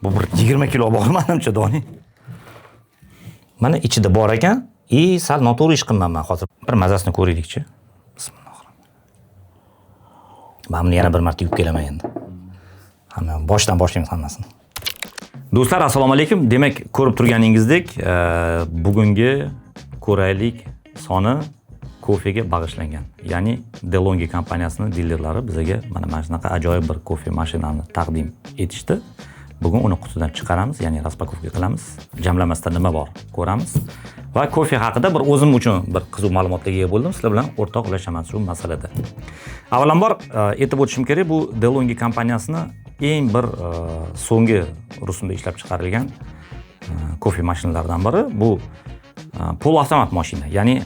Bu bir 20 kilo bor menimcha doni. Mana ichida bor ekan. Sal noto'g'ri ish qilmayman hozir. Bir mazasini ko'raylikchi. Men buni yana bir marta yuvib kelaman endi. Hamma boshdan boshlaymiz hammasini. Do'stlar, assalomu alaykum. Demak, ko'rib turganingizdek, bugungi ko'raylik soni kofega bag'ishlangan. Ya'ni DeLonghi kompaniyasining dilerlari bizga mana shunaqa ajoyib bir kofe mashinani taqdim etishdi. Bugun uni qutidan chiqaramiz, ya'ni raspakovka qilamiz. Jamlamasida nima bor ko'ramiz. Va kofe haqida bir o'zim uchun bir qiziq ma'lumotga ega bo'ldim. Sizlar bilan o'rtoqlashaman shu masalada. Avvalambor aytib o'tishim kerak, bu DeLonghi kompaniyasining eng bir so'nggi rusumda ishlab chiqarilgan kofe mashinalaridan biri. Bu pol-avtomat mashina, ya'ni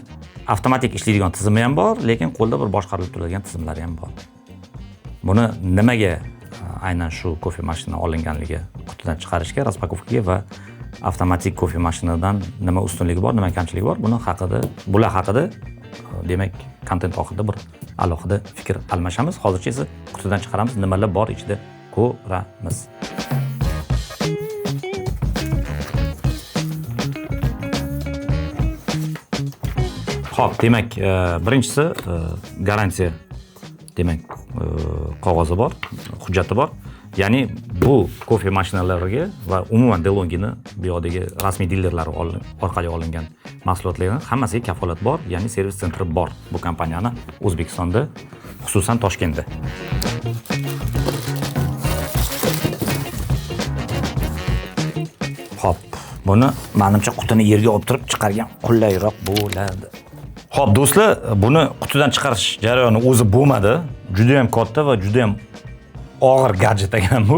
avtomatik ishlaydigan tizimi ham bor, lekin qo'lda bir boshqarilib turadigan tizimlari ham bor. Buni nimaga aynan shu kofe mashina olinganligi, qutidan chiqarishga, raspakovkaga va avtomatik kofe mashinadan nima ustunligi bor, nima kamchiligi bor, bular haqida demak kontent oxirida bir alohida fikr almashamiz. Hozircha esa qutidan chiqaramiz, nimalar bor ichida ko'ramiz. Xo'p, demak, birinchisi garantiya demak qog'ozi bor, hujjati bor. Ya'ni bu kofe mashinalariga va umuman DeLonghining bu yoqdagi rasmiy dilerlari orqali olingan mahsulotlarning hammasiga kafolat bor, ya'ni servis sentri bor bu kompaniyani O'zbekistonda, xususan Toshkentda. Xo'p, buni menimcha qutini yerga olib turib chiqargan qulayroq bo'ladi. Xo'p, do'stlar, buni qutidan chiqarish jarayoni o'zi bo'lmadi. Juda ham katta va juda ham og'ir gadjet ekan bu.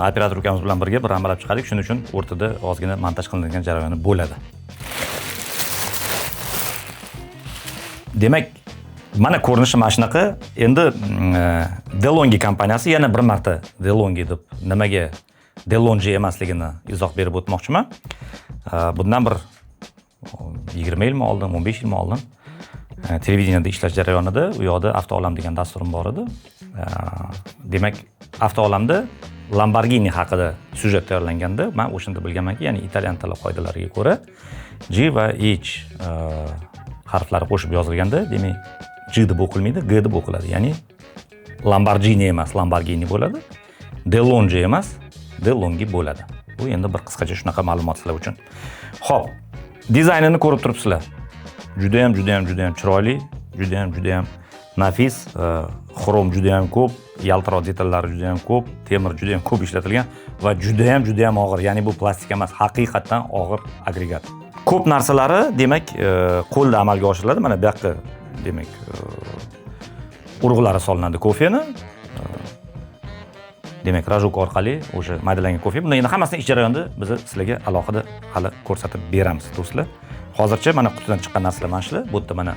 Operator ukamiz bilan birga bir amalab chiqardik. Shuning uchun o'rtada ozgina montaj qilinadigan jarayoni bo'ladi. Demak, mana ko'rinishi mana shunaqa. Endi DeLonghi kompaniyasi yana bir marta DeLonghi deb nimaga DeLonghi emasligini izoh berib o'tmoqchiman. Bundan bir 20 yilmi oldin, 15 yilmi oldin televideniyada ishlash jarayonida u yoqda Avtoolam degan dasturim bor edi. Demak, Avtoolamda Lamborghini haqida syujet tayyorlanganda men o'shanda bilganmanki, ya'ni italyan tili qoidalariga ko'ra G va H harflari qo'shib yozilganda, demak, G deb o'qilmaydi, G deb o'qiladi. Ya'ni Lamborghini emas, Lamborghini bo'ladi. DeLonghi emas, DeLonghi bo'ladi. Bu endi bir qisqacha shunaqa ma'lumot sizlar uchun. Xo'p, dizaynini ko'rib turibsizlar. Juda ham chiroyli, juda ham nafis, xrom juda ham ko'p, yaltiroq detallari juda ham ko'p, temir juda ham ko'p ishlatilgan va juda ham og'ir. Ya'ni bu plastik emas, haqiqatan og'ir agregat. Ko'p narsalari demak qo'lda amalga oshiriladi. Mana bu yoqqa demak urg'ulari solinadi kofeni. Demak, rajok orqali o'sha maydalangan kofe. Bunda endi hammasini ish jarayonida biz sizlarga alohida hali ko'rsatib beramiz, do'stlar. Hozircha mana qutidan chiqqan narsalar mana shular. Bu yerda mana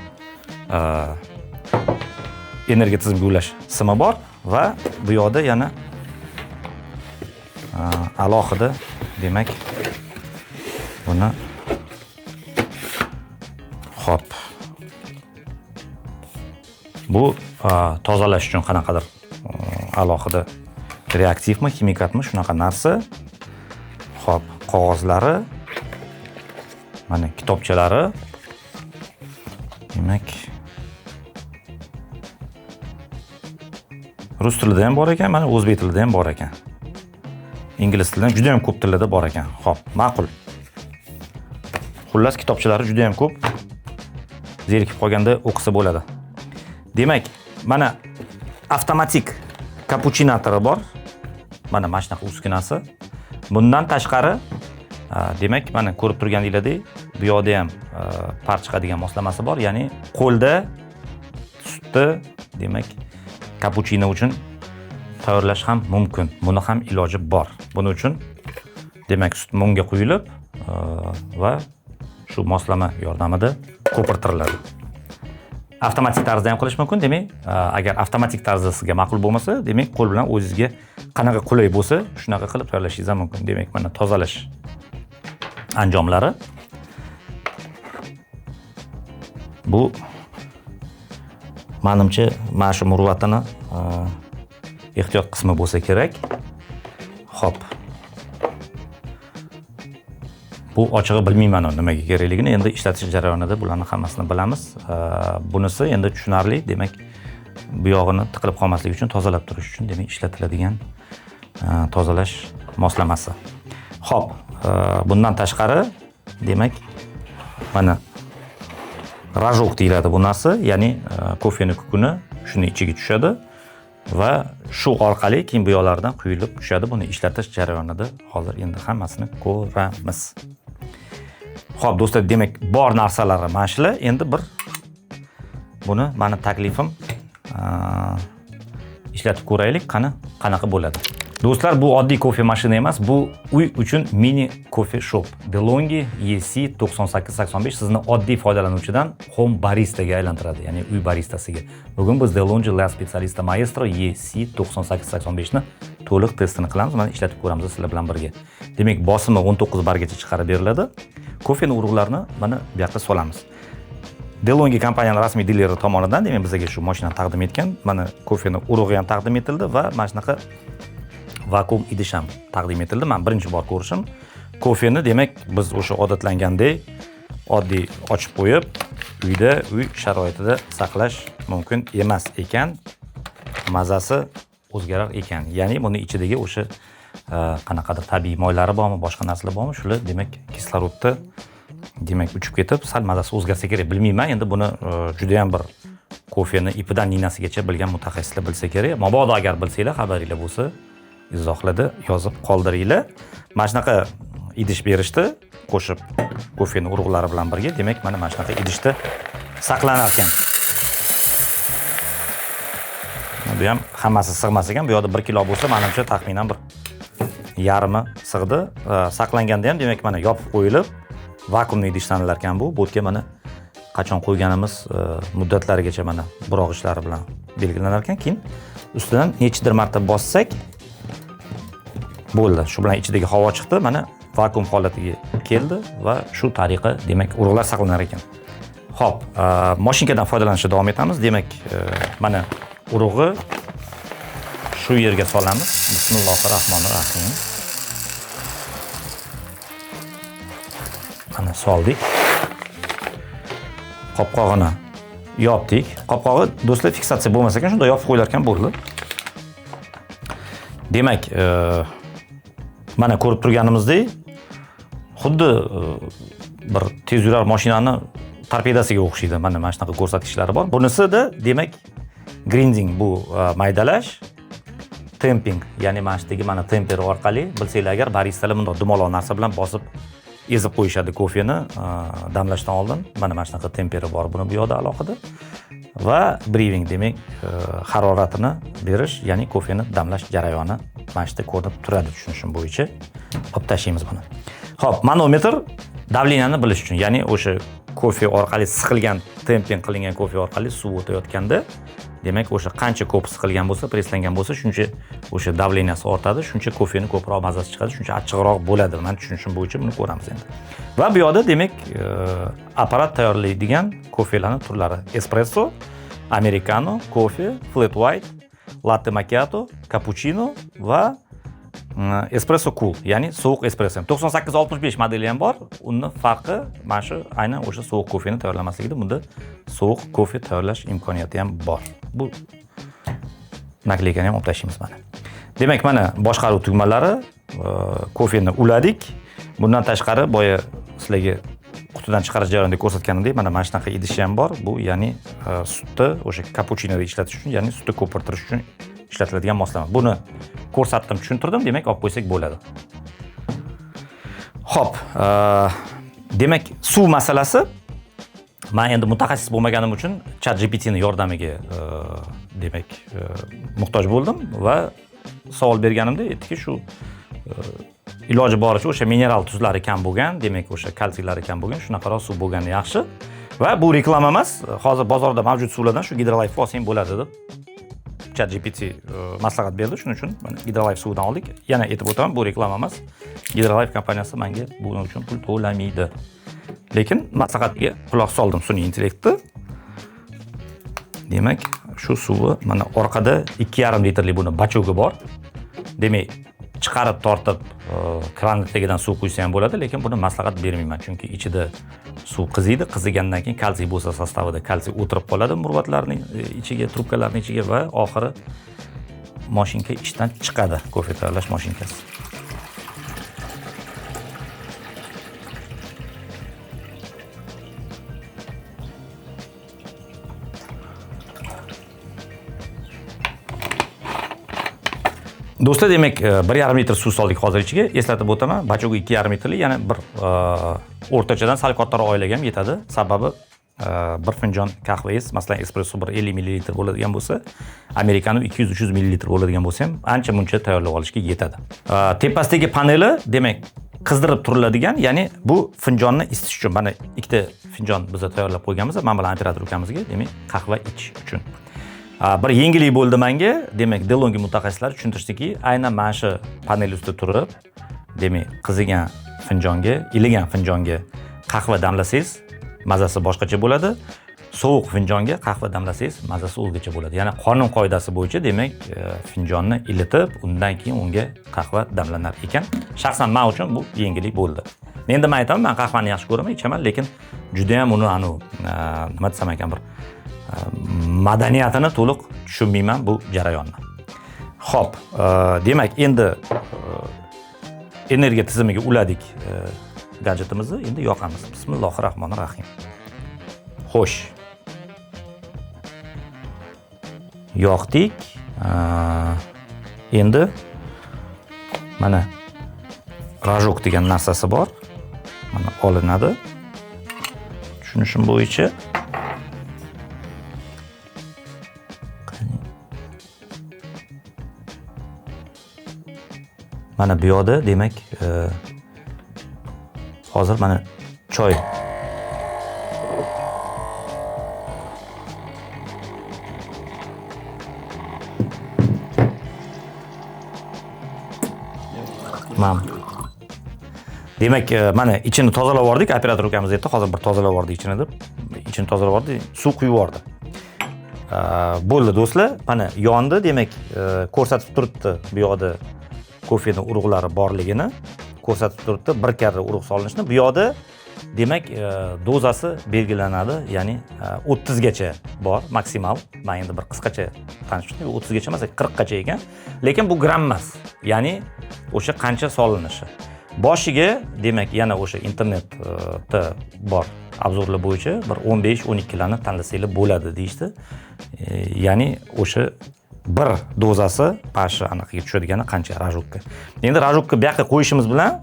energiya tizimiga ulash simi bor va bu yoqda yana alohida demak buni xo'p. Bu tozalash uchun qanaqadir alohida reaktivmi, ximikatmi, shunaqa narsa. Xo'p, qog'ozlari, mana kitobchalari. Demak, rus tilida ham bor ekan, mana o'zbek tilida ham bor ekan. Ingliz tilida juda ham ko'p tillarda bor ekan. Xo'p, ma'qul. Xullas, kitobchalari juda ham ko'p. Zerikib qolganda o'qisa bo'ladi. Demak, mana avtomatik kapuchinatori bor. Mana shunaqa uskunasi. Bundan tashqari, demak, mana ko'rib turganingizdek, bu yoqda ham par chiqadigan moslamasi bor. Ya'ni qo'lda sutni, demak, kapuchino uchun tayyorlash ham mumkin. Buni ham iloji bor. Buning uchun demak, sut mungga quyilib va shu moslama yordamida ko'pirtiriladi. Avtomatik tarzda ham qilish mumkin. Demak, agar avtomatik tarzda sizga ma'qul bo'lmasa, demak, qo'l bilan o'zingizga qanaqa qulay bo'lsa, shunaqa qilib tayyorlashingiz ham mumkin. Demak, mana tozalash anjomlari. Bu menimcha mana shu murvatini ehtiyot qismi bo'lsa kerak. Xo'p. Bu ochig'i bilmayman nimaga kerakligini. Endi ishlatish jarayonida bularning hammasini bilamiz. Bunisi endi tushunarli. Demak, bu yog'ini tiqilib qolmasligi uchun, tozalab turish uchun demak ishlatiladigan tozalash moslamasi. Xo'p, bundan tashqari demak mana rajok deyiladi bu narsa, ya'ni kofening kukuni shuni ichiga tushadi va shu orqali keyin bu yoqlardan quyilib tushadi. Buni ishlatish jarayonida hozir endi hammasini ko'ramiz. Xo'p, do'stlar, demak bor narsalari mana shular. Endi bir buni meni taklifim ishlatib ko'raylik, qanaqa bo'ladi. Do'stlar, bu oddiy kofe mashina emas, bu uy uchun mini kofe shop. DeLonghi EC9885 sizni oddiy foydalanuvchidan home baristaga aylantiradi, ya'ni uy baristasiga. Bugun biz DeLonghi La Specialista Maestro EC9885 ni to'liq testini qilamiz, mana ishlatib ko'ramiz sizlar bilan birga. Demak, bosimi 19 bargacha chiqarib beriladi. Kofening urug'larini mana bu yoqqa solamiz. DeLonghi kompaniyaning rasmiy dileri tomonidan demak bizga shu mashinani taqdim etgan. Mana kofening urug'i ham taqdim etildi va mana shunaqa vakuum idish ham taqdim etildi. Men birinchi bor ko'rishim. Kofeni demak biz o'sha odatlangandek oddiy ochib qo'yib, uyda, uy sharoitida saqlash mumkin emas ekan. Mazasi o'zgarar ekan. Ya'ni buni ichidagi o'sha qanaqadir tabiiy moylari bormi, boshqa narsalar bormi, shular demak kislorodda demak uchib ketib, sal mazasi o'zgarsa kerak. Bilmayman, endi buni juda ham bir kofeni ipidan ninasigacha bilgan mutaxassislar bilsa kerak. Mabodo agar bilsanglar, xabaringlar bo'lsa, izohlarda yozib qoldiringlar. Mana shunaqa idish berishdi, qo'shib kofening urug'lari bilan birga. Demak, mana shunaqa idishda saqlanar ekan. Bu ham hammasi sig'mas ekan. Bu yoqda 1 kilo bo'lsa, menimcha taxminan bir yarmi sig'di. Saqlanganda ham demak mana yopib qo'yilib, vakuumli idish sanalar ekan bu. Bo'tga mana qachon qo'yganimiz muddatlarigacha mana burog'ichlari bilan belgilanar ekan. Keyin ustidan nechidir marta bossak bo'ldi. Shu bilan ichidagi havo chiqdi, mana vakuum holatiga keldi va shu tariqa demak urug'lar saqlanar ekan. Xo'p, mashinkadan foydalanishda davom etamiz. Demak, mana urug'i shu yerga solamiz. Bismillahirrohmanirrohim. Mana soldik. Qopqog'ini yopdik. Qopqog'i do'stlar fiksatsiya bo'lmasa ekan, shunda yopib qo'yilar ekan bo'ldi. Demak, mana ko'rib turganimizdek, xuddi bir tez yurar mashinani torpedasiga o'xshaydi. Mana shunaqa ko'rsatkichlari bor. Bunisida demak grinding, bu maydalash, temping, ya'ni mana shudagi mana temper orqali bilsanglar agar baristalar bunday dumaloq narsa bilan bosib ezib qo'yishadi kofeni damlashdan oldin. Mana shunaqa temperi bor buni bu yoqda alohida. Va brewing demak haroratini berish, ya'ni kofeni damlash jarayoni mana shunda ko'rinib turadi tushunishim bo'yicha. Olib tashlaymiz buni. Xo'p, manometr davleniyani bilish uchun, ya'ni o'sha kofe orqali siqilgan, temping qilingan kofe orqali suv o'tayotganda demak o'sha qancha ko'p siqilgan bo'lsa, preslangan bo'lsa, shuncha o'sha davleniyasi ortadi, shuncha kofening ko'proq mazasi chiqadi, shuncha achchiqroq bo'ladi. Men tushunishim bo'yicha buni ko'ramiz endi. Va bu yoqda demak apparat tayyorlaydigan kofelarning turlari: espresso, americano, kofe, flat white, latte macchiato, cappuccino va espresso cool, ya'ni sovuq espresso. 9865 modeli ham bor. Uni farqi mana shu aynan o'sha sovuq kofeni tayyorlamasligida, bunda sovuq kofe tayyorlash imkoniyati ham bor. Bu nakleykani ham olib tashlaymiz mana. Demak, mana boshqaruv tugmalari, kofeni uladik. Bundan tashqari boya sizlarga qutidan chiqarish jarayonida ko'rsatganimdek, mana shunaqa idish ham bor. Bu ya'ni sutni o'sha kapuchinoda ishlatish uchun, ya'ni sutni ko'pirtirish uchun ishlatiladigan moslama. Buni ko'rsatdim, tushuntirdim, demak olib qo'ysak bo'ladi. Xo'p, demak suv masalasi, men endi mutaxassis bo'lmaganim uchun ChatGPT ning yordamiga demak muhtoj bo'ldim va savol berganimda aytdiki, shu iloji boricha o'sha mineral tuzlari kam bo'lgan, demak o'sha kalsiylari kam bo'lgan, shunaqaroq suv bo'lgani yaxshi. Va bu reklama emas, hozir bozorda mavjud suvlardan shu Hydrolife olsang bo'ladi deb ChatGPT maslahat berdi. Shuning uchun mana Hydrolife suvidan oldik. Yana aytib o'taman, bu reklama emas. Hydrolife kompaniyasi menga buning uchun pul to'lamaydi. Lekin maslahatga quloq soldim sun'iy intellektni. Demak, shu suvi mana orqada 2,5 litrli buni bachogi bor. Demak, chiqarib tortib kran tagidan suv quysa ham bo'ladi, lekin buni maslahat bermayman, chunki ichida suv qiziydi, qizigandan keyin kalsiy bo'lsa sostavida kalsiy o'tirib qoladi murvatlarning ichiga, trubkalarning ichiga va oxiri mashinka ishdan chiqadi, kofe tayyorlash mashinkasi. Do'stlar, demak 1,5 litr suv soldik hozir ichiga. Eslatib o'taman, bachog'i 2,5 litrli, ya'ni bir o'rtachadan sal kattaroq oilaga ham yetadi. Sababi bir finjon qahvangiz, masalan, espresso bir 50 ml bo'ladigan bo'lsa, amerikano 200-300 ml bo'ladigan bo'lsa ham ancha-muncha tayyorlab olishga yetadi. Tepasidagi paneli, demak, qizdirib turiladigan, ya'ni bu finjonni isitish uchun. Mana ikkita finjon biz tayyorlab qo'yganmiz, mana bilan operator ukamizga, demak, qahva ichish uchun. Bir yengillik bo'ldi menga, demak, DeLonghi mutaxassislari tushuntirdiki, aynan mana shu panel ustida turib, demak, qizigan finjonga, iligan finjonga qahva damlasangiz, mazasi boshqacha bo'ladi. Sovuq finjonga qahva damlasangiz, mazasi o'zgacha bo'ladi. Ya'ni qonun qoidasi bo'yicha, demak, finjonni ilitib, undan keyin unga qahva damlanar ekan. Shaxsan men uchun bu yengillik bo'ldi. Endi men aytaman, men qahvani yaxshi ko'raman, ichaman, lekin juda ham uni nima desam ekan, bir madaniyatini to'liq tushunmayman bu jarayonni. Xo'p, demak, endi energiya tizimiga uladik gadjetimizni, endi yoqamiz. Bismillahirrohmanirrohim. Xo'sh. Yoqdik. Endi mana rajok degan narsasi bor. Mana olinadi. Tushunishim bo'yicha mana bu yoqda, demak, hozir mana choy demak, mana ichini tozalab yubordik, operator ukamiz aytdi, hozir bir tozalab yubordik ichini deb. Ichini tozalab yubordik, suv quyib yubordi. Bo'ldi do'stlar, mana yondi, demak, ko'rsatib turibdi bu yoqda kofening urug'lari borligini ko'rsatib turibdi, bir karra urug' solinishini. Bu yoqda, demak, dozasi belgilanadi, ya'ni 30 gacha bor, maksimal. Men endi bir qisqacha tanishtirdim, 30 gacha emas, 40 gacha ekan. Lekin bu gram emas, ya'ni o'sha qancha solinishi. Boshiga, demak, yana o'sha internetda bor obzorlar bo'yicha bir 15-12 larni tanlasanglar bo'ladi deyishdi. Ya'ni o'sha bir dozasi pashi aniqga tushadigani qancha rajokka. Endi rajokka bu yoqqa qo'yishimiz bilan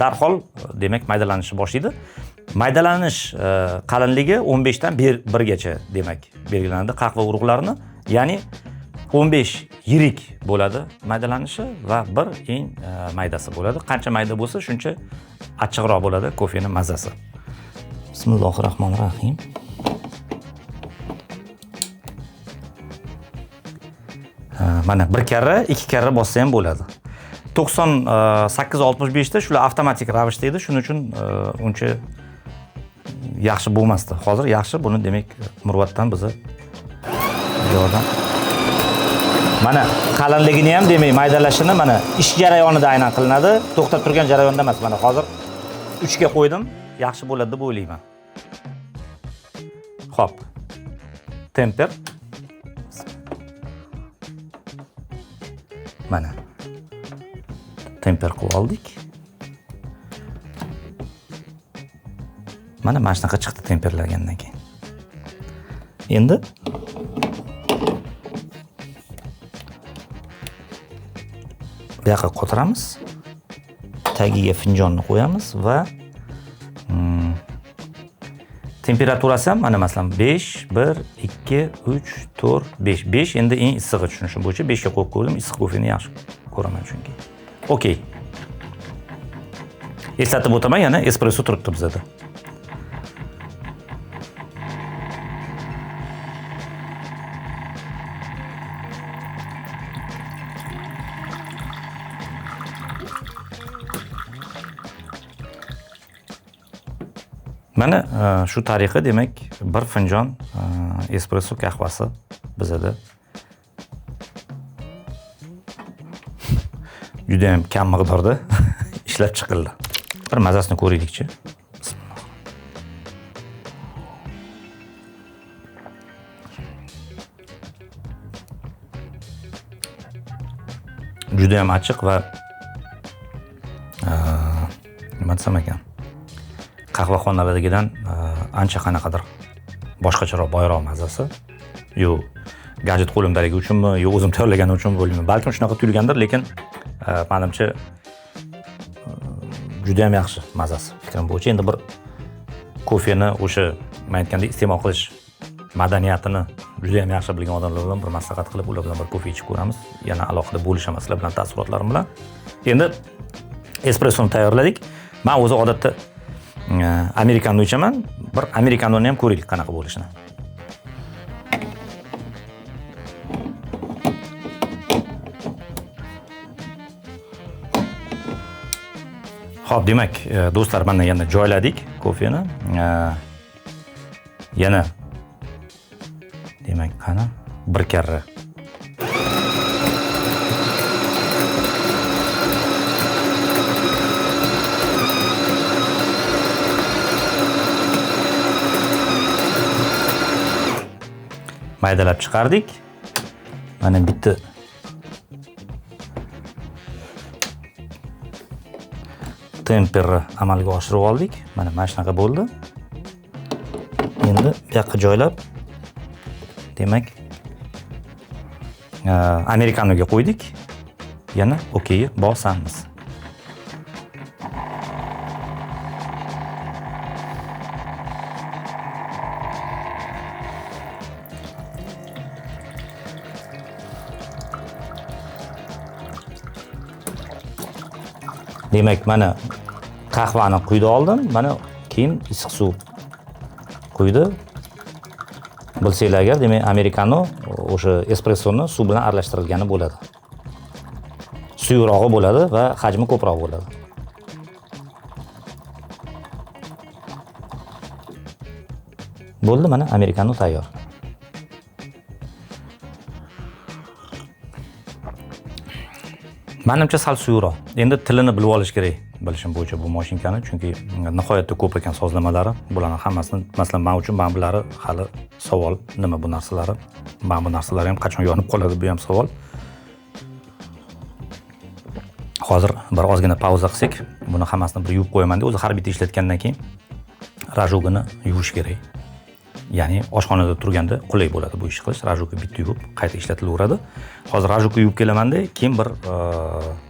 darhol, demak, maydalanishni boshlaydi. Maydalanish qalinligi 15 dan 1 gacha, demak, belgilanadi qahva urug'larini. Ya'ni 15 yirik bo'ladi maydalanishi va bir eng maydasi bo'ladi. Qancha mayda bo'lsa, shuncha achchiqroq bo'ladi kofening mazasi. Bismillahirrohmanirrohim. Mana bir karra, ikki karra bossa ham bo'ladi. 98-65 da shular avtomatik ravishda edi, shuning uchun uncha yaxshi bo'lmasdi. Hozir yaxshi, buni demak murvatdan biza yordam. Mana qalinligini ham, demak, maydalashini mana ish jarayonida aynan qilinadi. To'xtab turgan jarayonda emas. Mana hozir 3 ga qo'ydim, yaxshi bo'ladi deb o'ylayman. Xo'p. Temper. Mana temper qilib oldik. Mana shunaqa chiqdi temperlagandan keyin. Endi bu yoqqa qotiramiz. Tagiga finjonni qo'yamiz va temperaturasi ham mana masalan 5, 1, 2, 3, 4, 5. 5 endi eng issig'i, tushunishim bo'yicha 5 ga qo'yib ko'rdim. Issiq kofeni yaxshi ko'raman chunki. Okey. Eslatib o'taman, yana espresso turibdi bizda. Mana shu tariqa, demak, bir finjon espresso qahvasi bizda juda ham kam miqdorda ishlab chiqildi. Bir mazasini ko'raylikchi. Juda ham achchiq va nima desam ekan, qahvaxonalardagidan ancha qanaqadir boshqacharoq, boyroq mazasi. Yo gadjet qo'limdaligi uchunmi, yo o'zim tayyorlaganim uchunmi bilmayman. Balkim shunaqa tuyulgandir, lekin menimcha juda ham yaxshi mazasi. Fikrim bo'yicha endi bir kofeni o'sha men aytgandek iste'mol qilish madaniyatini juda ham yaxshi bilgan odamlar bilan bir maslahat qilib, ular bilan bir kofe ichib ko'ramiz. Yana alohida bo'lishaman sizlar bilan taassurotlarim bilan. Endi espressoni tayyorladik. Men o'zi odatda amerikano ichaman. Bir amerikanoni ham ko'raylik qanaqa bo'lishini. Xo'p, demak, do'stlar, mana yana joyladik kofeni. Yana demak, qani bir karra maydalab chiqardik. Mana bitta temperni amalga oshirib oldik. Mana shunaqa bo'ldi. Endi bu yoqqa joylab, demak, amerikanoga qo'ydik. Yana okeyga bosamiz. Demak, mana qahvani quydi oldim. Mana keyin issiq suv quydi. Bilsanglar agar, demak, amerikano o'sha espressoni suv bilan aralashtirilgani bo'ladi. Suyuqroq bo'ladi va hajmi ko'proq bo'ladi. Bo'ldi, mana amerikano tayyor. Menimcha sal suyuqroq. Endi tilini bilib olish kerak, bilishim bo'yicha bu mashinkani, chunki nihoyatda ko'p ekan sozlamalari. Bularning hammasini, masalan, men uchun bular hali savol, nima bu narsalari? Bu narsalar ham qachon yonib qoladi, bu ham savol. Hozir bir ozgina pauza qilsak, buni hammasini bir yuvib qo'yaman-da, o'zi har bitta ishlatgandan keyin rajogini yuvish kerak. Ya'ni oshxonada turganda qulay bo'ladi bu ish qilish. Rajogni bitta yuvib, qayta ishlatilaveradi. Hozir rajogni yuvib kelaman-da, keyin bir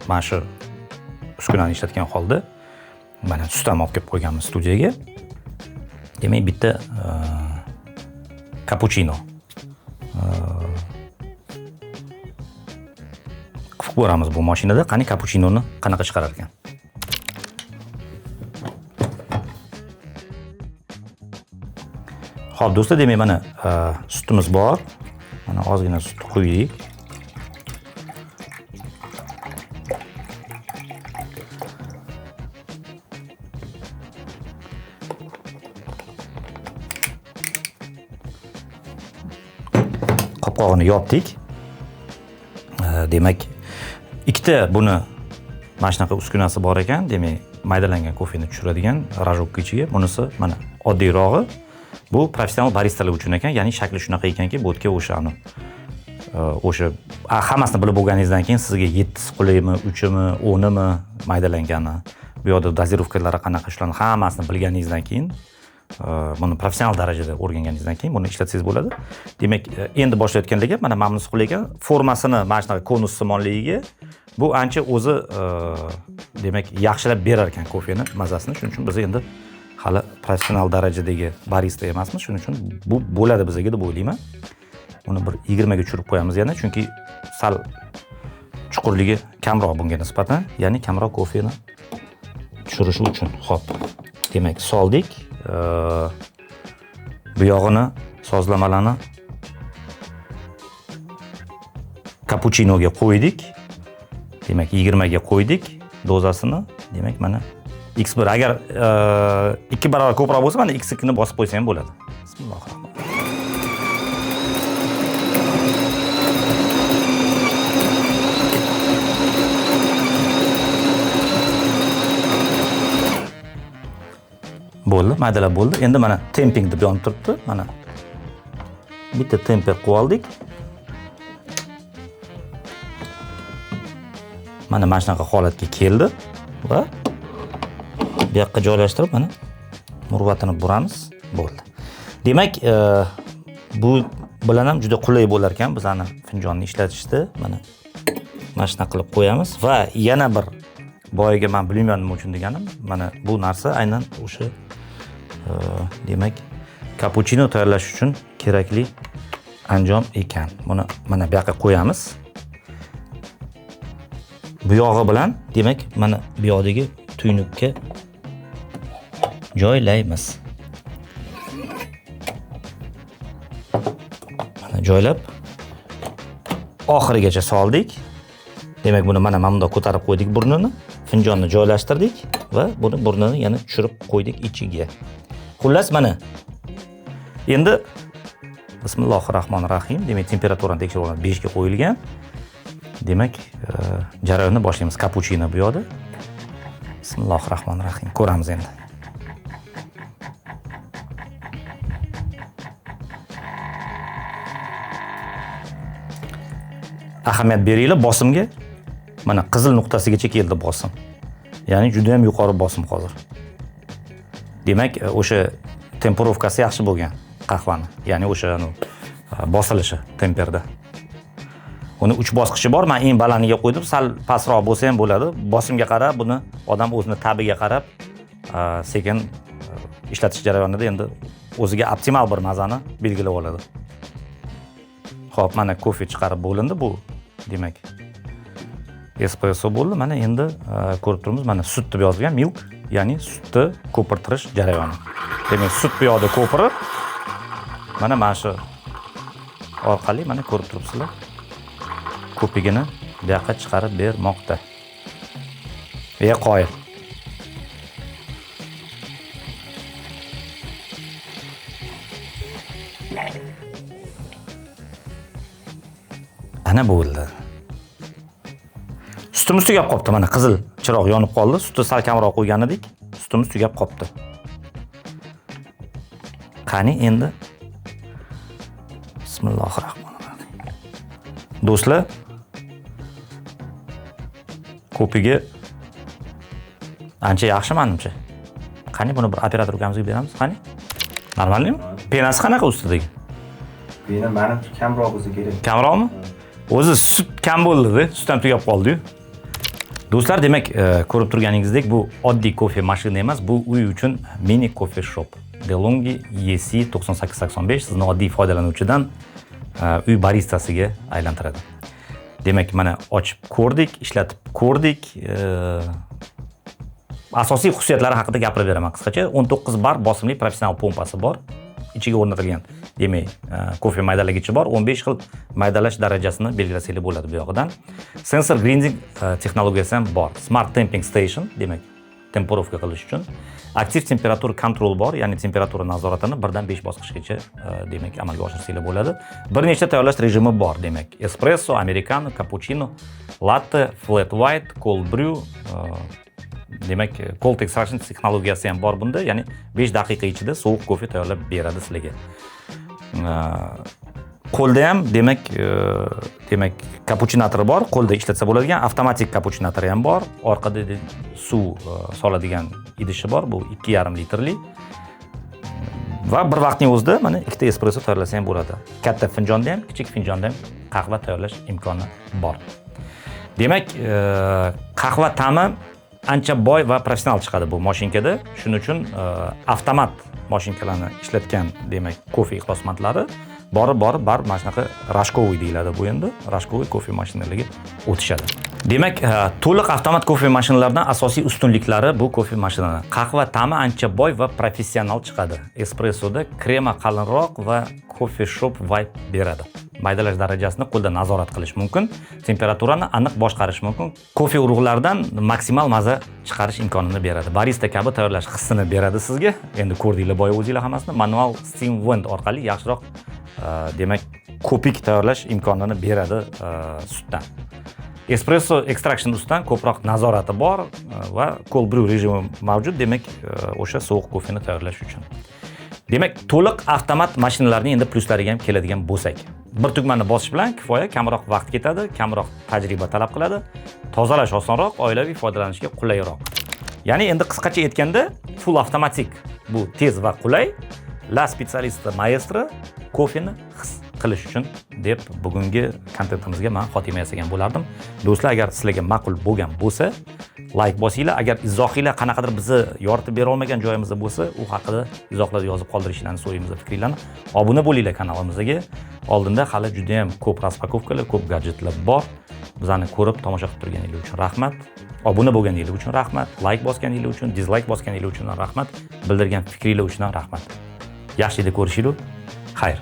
mana shu uskunani ishlatgan holda mana sut ham olib kelib qo'yganmiz studiyaga. Demak, bitta kapuchino qilib ko'ramiz bu mashinada. Qani kapuchinoni qanaqa chiqarar ekan. Xo'p, do'stlar, demak, mana sutimiz bor. Mana ozgina sut quydik. Qopqog'ini yopdik. Demak, ikkita buni mana shunaqa uskunasi bor ekan. Demak, maydalangan kofeni tushiradigan rajokka ichiga. Bunisi mana oddiyrog'i. Bu professional baristalar uchun ekan, ya'ni shakli shunaqa ekanki, bu yerga o'sha hammasini bilib bo'lganingizdan keyin sizga 7 qulaymi, 3mi, 10mi maydalangani, bu yoqda dozirovkalari qanaqa ishlanadi, hammasini bilganingizdan keyin, buni professional darajada o'rganganingizdan keyin buni ishlatsangiz bo'ladi. Demak, endi boshlayotganlarga mana mana bunisi qulay ekan. Formasini mana shunaqa konus simonligiga bu ancha o'zi demak yaxshilab berar ekan kofeni mazasini. Shuning uchun biz endi hali professional darajadagi barista emasmiz. Shuning uchun bu bo'ladi bizga deb o'ylayman. Uni bir 20 ga tushirib qo'yamiz yana, chunki sal chuqurligi kamroq bunga nisbatan, ya'ni kamroq kofeni tushirishi uchun. Xo'p. Demak, soldik. Bu yog'ini sozlamalarni kapuchinoga qo'ydik. Demak, 20 ga qo'ydik dozasini. Demak, mana X1 agar 2 barobar ko'proq bo'lsa, mana X2 ni bosib qo'ysa ham bo'ladi. Bismillahirrohmanirrohim. Bo'ldi, maydalab bo'ldi. Endi mana temping deb yonib turibdi. Mana bitta temper qo'yib oldik. Mana shunaqa holatga keldi va bu yoqqa joylashtirib mana murvatini buramiz. Bo'ldi. Demak, bu bilan ham juda qulay bo'lar ekan bizlarni finjonni ishlatishda. Mana shunaqa qilib qo'yamiz va yana bir boyiga men bilmayman nima uchun deganim, mana bu narsa aynan o'sha demak kapuchino tayyorlash uchun kerakli anjom ekan. Buni mana bu yoqqa qo'yamiz. Bu yog'i bilan demak mana bu yoqdagi tuynukka joylaymiz. Mana joylab oxirigacha soldik. Demak buni mana bunda ko'tarib qo'ydik burnini, finjonni joylashtirdik va buni burnini yana tushirib qo'ydik ichiga. Xullas mana endi Bismillahirrohmanirrohim. Demak temperaturani tekshirib olib 5 ga qo'yilgan. Demak jarayonni boshlaymiz. Kapuchino bu yoqda. Bismillahirrohmanirrohim. Ko'ramiz endi. Ahamiyat beringlar bosimga. Mana qizil nuqtasigacha keldi bosim. Ya'ni juda ham yuqori bosim hozir. Demak, o'sha temperovkasi yaxshi bo'lgan qahvani. Ya'ni o'sha bosilishi temperda. Uni 3 bosqichi bor. Men eng balandiga qo'ydim. Sal pastroq bo'lsa ham bo'ladi. Bosimga qarab buni odam o'zining tabiga qarab sekin ishlatish jarayonida endi o'ziga optimal bir mazani belgilab oladi. Xo'p, mana kofe chiqarib bo'lindi bu. Demak, espresso bo'ldi. Mana endi ko'rib turibmiz, mana sut deb yozilgan, milk, ya'ni sutni ko'pirtirish jarayoni. Demak, sut bu yoqda ko'pirib, mana shu orqali mana ko'rib turibsizlar. Ko'pigini bu yoqqa chiqarib bermoqda. Qoyil. Ana bo'ldi. Sutimiz tugab qopti. Mana qizil chiroq yonib qoldi. Sutni sal kamroq qo'ygan edik. Sutimiz tugab qopti. Qani endi Bismillahirrohmanirrohim. Do'stlar, ko'piga ancha yaxshi menimcha. Qani buni bir operator ukamizga beramiz, qani? Normalmi? Penasi qanaqa ustidagi? Pena meni kamroq o'zi kerak. Kamroqmi? O'zi sut kam bo'ldi-da, sut ham tugab qoldi-yu. Do'stlar, demak, ko'rib turganingizdek, bu oddiy kofe mashina emas, bu uy uchun mini kofe shop. DeLonghi EC 9885 sizni oddiy foydalanuvchidan uy baristasiga aylantiradi. Demak, mana ochib ko'rdik, ishlatib ko'rdik. Asosiy xususiyatlari haqida gapirib beraman qisqacha. 19 bar bosimli professional pompasi bor. Ichiga o'rnatilgan, demak, kofe maydalagichi bor. 15 xil maydalash darajasini belgilasanglar bo'ladi bu yog'idan. Sensor grinding texnologiyasi ham bor. Smart temping station, demak, temperovka qilish uchun. Aktiv temperatura kontrol bor, ya'ni temperatura nazoratini 1 dan 5 bosqichgacha demak amalga oshirsanglar bo'ladi. Bir nechta tayyorlash rejimi bor, demak, espresso, americano, cappuccino, latte, flat white, cold brew, demak, cold extraction texnologiyasi ham bor bunda, ya'ni 5 daqiqa ichida sovuq kofe tayyorlab beradi sizlarga. Qo'lda ham demak kapuchinator bor, qo'lda ishlatsa bo'ladigan, avtomatik kapuchinator ham bor. Orqada suv soladigan idishi bor, bu 2,5 litrli. Va bir vaqtning o'zida mana ikkita espresso tayyorlasa ham bo'ladi. Katta finjonda ham, kichik finjonda ham qahva tayyorlash imkoni bor. Demak, qahva ta'mi ancha boy va professional chiqadi bu mashinkada. Shuning uchun avtomat mashinkalarni ishlatgan, demak, kofe ixlosmandlari borib mana shunaqa rashkovoy deyiladi bu endi. Rashkovoy kofe mashinalariga o'tishadi. Demak, to'liq avtomat kofe mashinalaridan asosiy ustunliklari bu kofe mashinalari. Qahva ta'mi ancha boy va professional chiqadi. Espressoda krema qalinroq va kofe shop vibe beradi. Maydalash darajasini qo'lda nazorat qilish mumkin, temperaturani aniq boshqarish mumkin. Kofe urug'laridan maksimal maza chiqarish imkonini beradi. Barista kabi tayyorlash hissini beradi sizga. Endi ko'rdinglar boya o'zinglar hammasini manual steam vent orqali yaxshiroq demak, ko'pik tayyorlash imkonini beradi sutdan. espresso extraction ustidan ko'proq nazorati bor va cold brew rejimi mavjud, demak o'sha sovuq kofeni tayyorlash uchun. Demak, to'liq avtomat mashinalarning endi pluslariga ham keladigan bo'lsak, bir tugmani bosish bilan kifoya, kamroq vaqt ketadi, kamroq tajriba talab qiladi, tozalash osonroq, oilaviy foydalanishga qulayroq. Ya'ni endi qisqacha aytganda, full avtomatik bu tez va qulay, La Specialista Maestro kofeni his qilish uchun deb bugungi kontentimizga men xotima yasagan bo'lardim. Do'stlar, agar sizlarga ma'qul bo'lgan bo'lsa, like bosinglar. Agar izohinglar qanaqadir bizni yoritib bera olmagan joyimizda bo'lsa, u haqida izohlarda yozib qoldirishlarini so'raymiz, fikringlarni. Obuna bo'linglar kanalimizga. Oldinda hali juda ham ko'p raspakovkalar, ko'p gadjetlar bor. Bizani ko'rib tomosha qilib turganingiz uchun rahmat. Obuna bo'lganingiz uchun rahmat. Like bosganingiz uchun, dislike bosganingiz uchun rahmat. Bildirgan fikringlar uchun rahmat. Yaxshi edi ko'rishinglar. Xayr.